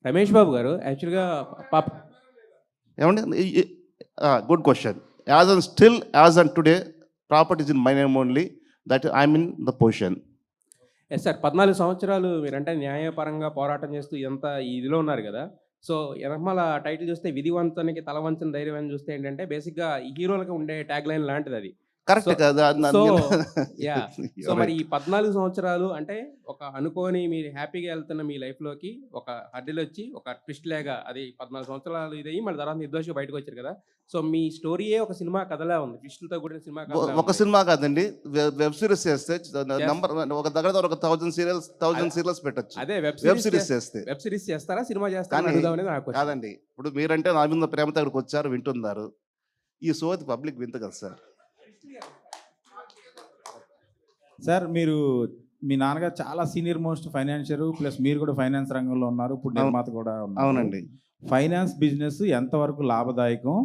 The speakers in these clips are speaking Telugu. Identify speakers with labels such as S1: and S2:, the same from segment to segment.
S1: రమేష్ బాబు గారు యాక్చువల్‌గా పాప
S2: ఏమండి good question. As and today property is in my name only, that I'm in the position.
S1: Yes sir 14 సంవత్సరాలు మీరంటే న్యాయపరంగా పోరాటం చేస్తూ ఇదంతా ఇదిలో ఉన్నారు గదా! సో, ఎనకమాల టైటిల్ చూస్తే విధివంతునికి తల వంచని ధైర్యం అని చూస్తే ఏంటంటే బేసిక్‌గా ఈ హీరోలకి ఉండే ట్యాగ్‌లైన్ లాంటిదది.
S2: కరెక్ట్
S1: సో
S2: కదా!
S1: So yeah! సో, మరి ఈ 14 సంవత్సరాలు అంటే ఒక అనుకోని మీరు హ్యాపీగా ఎళ్తున్న మీ లైఫ్‌లోకి ఒక హర్డిలొచ్చి ఒక ట్విస్ట్ లాగా అది 14 సంవత్సరాలు ఇదయ్యి మళ్ళీ తర్వాత నిర్దోషిగా బయటకొచ్చారు కదా! సో, మీ స్టోరీయే ఒక సినిమా కథలా ఉంది. ట్విస్టులతో కూడిన సినిమా కథలా
S2: ఒక
S1: ఉంది.
S2: సినిమా కాదండి, వెబ్ సిరీస్ చేస్తే
S1: Yes.
S2: నంబర్ ఒక దగ్గర ఒక 1000 సీరియల్స్ పెట్టొచ్చు.
S1: అదే
S2: వెబ్ సిరీస్ చేస్తే.
S1: వెబ్ సిరీస్ చేస్తారా? సినిమా చేస్తారా?
S2: కానీ
S1: అని అడుగుదాం అనేది నా క్వెషన్.
S2: కాదండి, ఇప్పుడు మీరంటే నా మీద ప్రేమతో అక్కడికి వచ్చారు, వింటున్నారు. ఈ సోది పబ్లిక్ వింత కదా సార్.
S3: సార్ మీరు మీ నాన్నగారు చాలా సీనియర్ మోస్ట్ ఫైనాన్షియర్ ప్లస్ మీరు కూడా ఫైనాన్స్ రంగంలో ఉన్నారు, ఇప్పుడు నిర్మాత కూడా ఉన్నారు.
S2: అవునండి.
S3: ఫైనాన్స్ బిజినెస్ ఎంతవరకు లాభదాయకం,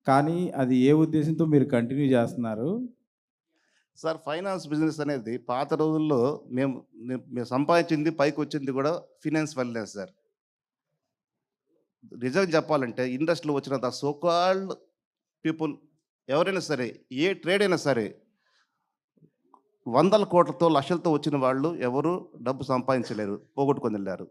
S3: కానీ అది ఏ ఉద్దేశంతో మీరు కంటిన్యూ చేస్తున్నారు?
S2: సార్, ఫైనాన్స్ బిజినెస్ అనేది పాత రోజుల్లో మేము సంపాదించింది పైకి వచ్చింది కూడా ఫినాన్స్ వల్లనే సార్. నిజంగా చెప్పాలంటే ఇండస్ట్రీలో వచ్చినంత సోకాల్డ్ పీపుల్ ఎవరైనా సరే, ఏ ట్రేడ్ అయినా సరే, వందల కోట్లతో లక్షలతో వచ్చిన వాళ్ళు ఎవరు డబ్బు సంపాదించలేరు, పోగొట్టుకొని వెళ్ళారు.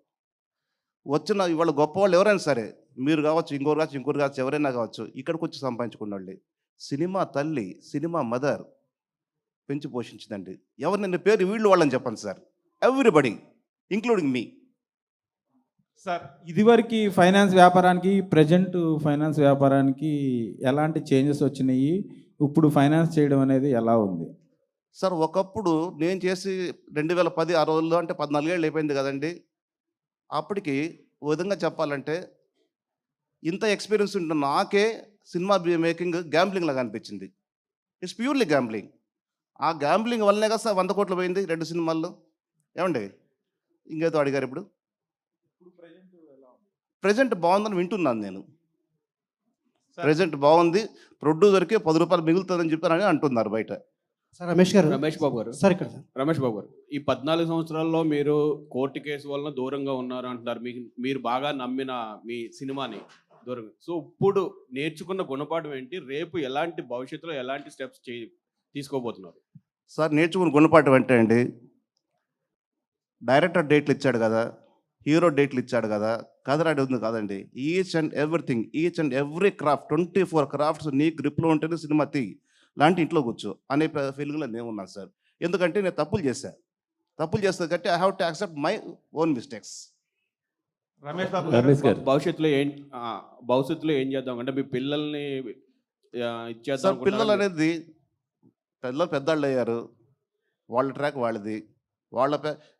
S2: వచ్చిన ఇవాళ గొప్ప వాళ్ళు ఎవరైనా సరే, మీరు కావచ్చు, ఇంకోరు కావచ్చు, ఎవరైనా కావచ్చు, ఇక్కడికి వచ్చి సంపాదించుకున్న వాళ్ళే. సినిమా తల్లి, సినిమా మదర్ పెంచి పోషించిందండి. ఎవరు నిన్న పేరు వీళ్ళు వాళ్ళని చెప్పండి సార్. ఎవ్రీబడి ఇంక్లూడింగ్ మీ.
S3: సార్ ఇదివరకు ఫైనాన్స్ వ్యాపారానికి ప్రజెంట్ ఫైనాన్స్ వ్యాపారానికి ఎలాంటి చేంజెస్ వచ్చినాయి, ఇప్పుడు ఫైనాన్స్ చేయడం అనేది ఎలా ఉంది?
S2: సార్, ఒకప్పుడు నేను చేసి 2010 ఆ రోజుల్లో అంటే 14 ఏళ్ళు అయిపోయింది కదండి. అప్పటికి ఓ విధంగా చెప్పాలంటే ఇంత ఎక్స్పీరియన్స్ ఉంటున్న నాకే సినిమా మేకింగ్ గ్యాంబ్లింగ్ లాగా అనిపించింది. It's purely gambling. ఆ గ్యాంబ్లింగ్ వల్లనే కదా సార్ 100 కోట్లు పోయింది 2 సినిమాల్లో. ఏమండి, ఇంకేదో అడిగారు. ఇప్పుడు ప్రజెంట్ బాగుందని వింటున్నాను నేను. ప్రజెంట్ బాగుంది, ప్రొడ్యూసర్కి 10 రూపాయలు మిగులుతుందని చెప్పారని అంటున్నారు బయట.
S4: సార్ రమేష్ గారు,
S1: రమేష్ బాబు గారు.
S4: సార్ ఇక్కడ సార్.
S1: రమేష్ బాబు గారు. ఈ 14 సంవత్సరాల్లో మీరు కోర్టు కేసు వలన దూరంగా ఉన్నారు అంటున్నారు. మీరు బాగా నమ్మిన మీ సినిమాని దూరంగా. సో, ఇప్పుడు నేర్చుకున్న గుణపాఠం ఏంటి? రేపు ఎలాంటి భవిష్యత్తులో ఎలాంటి స్టెప్స్ తీసుకోబోతున్నారు?
S2: సార్, నేర్చుకుని గుణపాఠం అంటే అండి, డైరెక్టర్ డేట్లు ఇచ్చాడు కదా, హీరో డేట్లు ఇచ్చాడు కదా, కథరాడి ఉంది కాదండి. Each and every craft 24 crafts నీ గ్రిప్లో ఉంటేనే సినిమా లాంటి ఇంట్లో కూర్చో అనే ఫీలింగ్లో నేను ఉన్నాను సార్. ఎందుకంటే నేను తప్పులు చేస్తే కాబట్టి I have to accept my own mistakes.
S1: Ramesh గారు, భవిష్యత్తులో ఏం చేద్దాం అంటే మీ పిల్లల్ని ఇచ్చేద్దాం
S2: సార్, పిల్లలు అనేది పెద్దవాళ్ళు అయ్యారు, వాళ్ళ ట్రాక్ వాళ్ళది.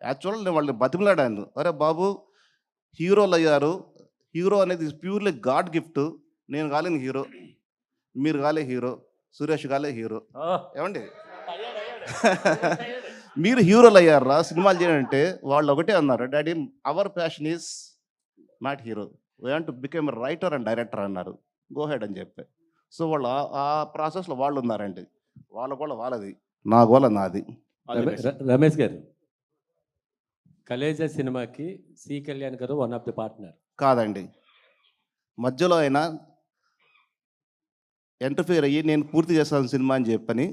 S2: యాక్చువల్ నేను వాళ్ళని బతిమలాడాను. అరే బాబు, హీరోలు అయ్యారు, హీరో అనేది ప్యూర్లీ గాడ్ గిఫ్ట్. నేను కాలేని హీరో, మీరు కాలే హీరో, సురేష్ కాలే హీరో. ఏమండి, మీరు హీరోలు అయ్యారా సినిమాలు చేయాలంటే వాళ్ళు ఒకటే అన్నారు, daddy hour passion is not hero, we want to become writer and director అన్నారు. గో హెడ్ అని చెప్పి. సో వాళ్ళు ఆ ప్రాసెస్లో వాళ్ళు ఉన్నారండి. వాళ్ళ గోళ వాళ్ళది, నా గోళ నాది.
S5: రమేష్ గారు, కలేజా సినిమాకి సి కళ్యాణ్ గారు వన్ ఆఫ్ ది పార్ట్నర్
S2: కాదండి. మధ్యలో అయినా ఎంటర్ఫియర్ అయ్యి నేను పూర్తి చేస్తాను సినిమా అని చెప్పని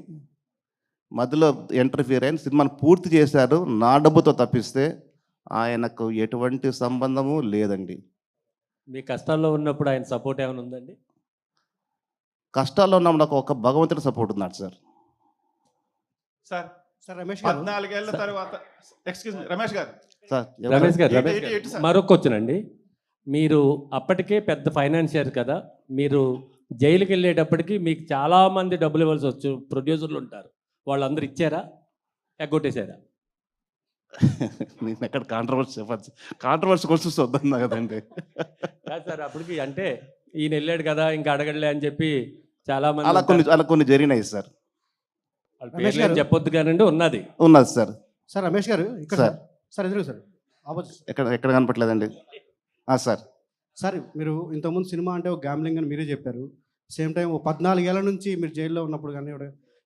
S2: మధ్యలో ఎంటర్ఫియర్ అయిన సినిమాను పూర్తి చేశారు నా డబ్బుతో తప్పిస్తే ఆయనకు ఎటువంటి సంబంధము లేదండి.
S5: మీ కష్టాల్లో ఉన్నప్పుడు ఆయన సపోర్ట్ ఏమైనా ఉందండి?
S2: కష్టాల్లో ఉన్నప్పుడు నాకు ఒక భగవంతుడి సపోర్ట్ ఉన్నాడు సార్.
S3: సార్
S4: సార్ రమేష్ గారు,
S3: 14 ఏళ్ల తర్వాత ఎక్స్క్యూజ్ మీ రమేష్ గారు,
S2: సార్
S5: రమేష్ గారు,
S3: ఏంటి సార్?
S5: మరొక క్వశ్చన్ అండి. మీరు అప్పటికే పెద్ద ఫైనాన్షియర్ కదా, మీరు జైలుకి వెళ్ళేటప్పటికి మీకు చాలామంది డబ్బులు ఇవ్వాల్సి వచ్చు, ప్రొడ్యూసర్లు ఉంటారు, వాళ్ళందరూ ఇచ్చారా, ఎగ్గొట్టేశారా?
S2: నేను ఎక్కడ కాంట్రవర్సీ క్వశ్చన్స్ వద్దన్నా కదండి.
S5: కాదు సార్, అప్పటికి అంటే ఈయన వెళ్ళాడు కదా ఇంకా అడగడలే అని చెప్పి చాలా
S2: అలా
S5: మంది
S2: కొన్ని జరిగినాయి సార్.
S5: వాళ్ళ పేర్లు ఏం చెప్పొద్దు కానండి, ఉన్నది
S2: సార్.
S4: సార్ రమేష్ గారు ఇక్కడ
S2: సార్.
S4: సార్ ఎదురు సార్ ఆపోజిట్.
S2: ఎక్కడ కనపట్లేదండి. సార్
S4: సార్ మీరు ఇంతకుముందు సినిమా అంటే ఒక గ్యాంబ్లింగ్ అని మీరే చెప్పారు. సేమ్ టైం 14 ఏళ్ల నుంచి మీరు జైల్లో ఉన్నప్పుడు కానీ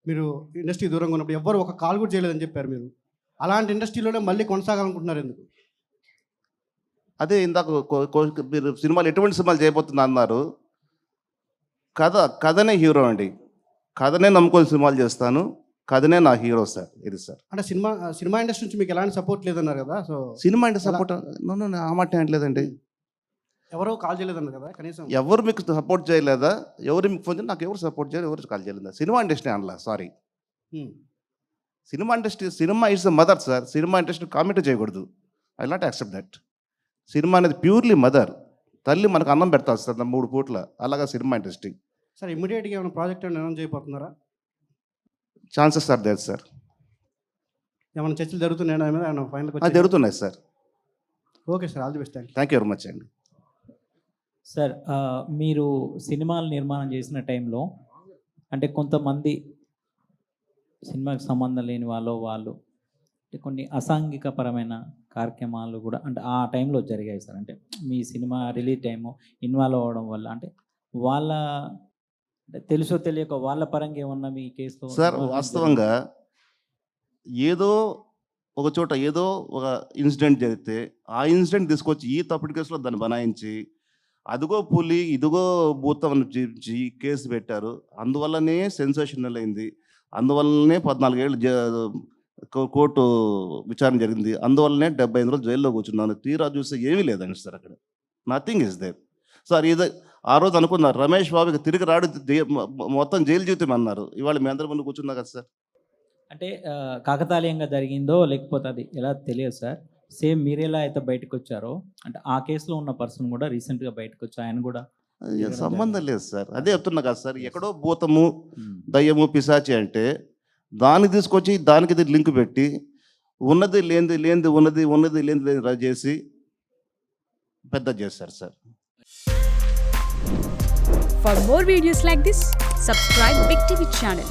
S4: మీరు ఇండస్ట్రీ దూరంగా ఉన్నప్పుడు ఎవ్వరు ఒక కాల్ కూడా చేయలేదని చెప్పారు మీరు. అలాంటి ఇండస్ట్రీలోనే మళ్ళీ కొనసాగాలనుకుంటున్నారు ఎందుకు?
S2: అదే ఇందాక మీరు సినిమాలు ఎటువంటి సినిమాలు చేయబోతున్నా అన్నారు. కథనే హీరో అండి. కథనే నమ్ముకొని సినిమాలు చేస్తాను. కథనే నా హీరో సార్. ఇది సార్.
S4: అంటే సినిమా ఇండస్ట్రీ నుంచి మీకు ఎలాంటి సపోర్ట్ లేదన్నారు కదా, సో
S2: సినిమా అంటే సపోర్ట్ ఆ మాట అనట్లేదండి.
S4: ఎవరో కాల్ చేయలేదన్నారు కదా కనీసం.
S2: ఎవరు మీకు సపోర్ట్ చేయలేదా? ఎవరు మీకు ఫోన్ చేయాలి? నాకు ఎవరు సపోర్ట్ చేయలేదు, ఎవరు కాల్ చేయలేదా? సినిమా ఇండస్ట్రీ అనలా, sorry.
S4: Um.
S2: Cinema is the mother sir. Cinema industry comment చేయకూడదు. I not accept that. Cinema అనేది ప్యూర్లీ మదర్. తల్లి మనకు అన్నం పెడతారు సార్ 3 పూట్ల. అలాగా సినిమా ఇండస్ట్రీ.
S4: సార్ ఇమ్మీడియట్గా ఏమైనా ప్రాజెక్ట్ అనౌన్స్ చేయబోతున్నారా?
S2: Chances are there sir.
S4: ఏమైనా చర్చలు జరుగుతున్నాయా దాని మీద? ఏమైనా ఫైనల్కి
S2: జరుగుతున్నాయి sir.
S4: Okay sir, all the best.
S2: Thank you very much అండి.
S6: సార్ మీరు సినిమాలు నిర్మాణం చేసిన టైంలో అంటే కొంతమంది సినిమాకి సంబంధం లేని వాళ్ళు అంటే కొన్ని అసాంఘికపరమైన కార్యక్రమాలు కూడా అంటే ఆ టైంలో జరిగాయి సార్. అంటే మీ సినిమా రిలీజ్ టైము ఇన్వాల్వ్ అవ్వడం వల్ల అంటే వాళ్ళ అంటే తెలుసో తెలియక వాళ్ళ పరంగా ఏమన్నా మీ కేసులో
S2: సార్ వాస్తవంగా ఏదో ఒక చోట ఏదో ఒక ఇన్సిడెంట్ జరిగితే ఆ ఇన్సిడెంట్ తీసుకొచ్చి ఈ తప్పుడు కేసులో దాన్ని బనాయించి అదిగో పులి ఇదిగో భూతం అని చూపించి కేసు పెట్టారు. అందువల్లనే సెన్సేషనల్ అయింది. అందువల్లనే 14 ఏళ్ళు కోర్టు విచారణ జరిగింది. అందువల్లనే 75 రోజులు జైల్లో కూర్చున్నాను. తీరా చూస్తే ఏమీ లేదండి సార్. అక్కడ నథింగ్ ఇస్ దేర్ సార్. ఇది ఆ రోజు అనుకున్నారు రమేష్ బాబుకి తిరిగి రాడు, మొత్తం జైలు జీవితం అన్నారు. ఇవాళ మీ అందరి ముందు కూర్చున్నా కదా సార్.
S6: అంటే కాకతాళీయంగా జరిగిందో లేకపోతే అది ఎలా తెలియదు సార్. సేమ్ మీరు ఎలా అయితే బయటకు వచ్చారో అంటే ఆ కేసులో ఉన్న పర్సన్ కూడా రీసెంట్గా బయటకు వచ్చి ఆయన కూడా
S2: సంబంధం లేదు సార్. అదే చెప్తున్నా కదా సార్. ఎక్కడో భూతము దయ్యము పిశాచి అంటే దాన్ని తీసుకొచ్చి దానికి లింక్ పెట్టి ఉన్నది లేనిది లేనిది ఉన్నది లేనిది చేసి పెద్ద చేస్తారు sir.
S7: For more videos like this, subscribe Big TV channel.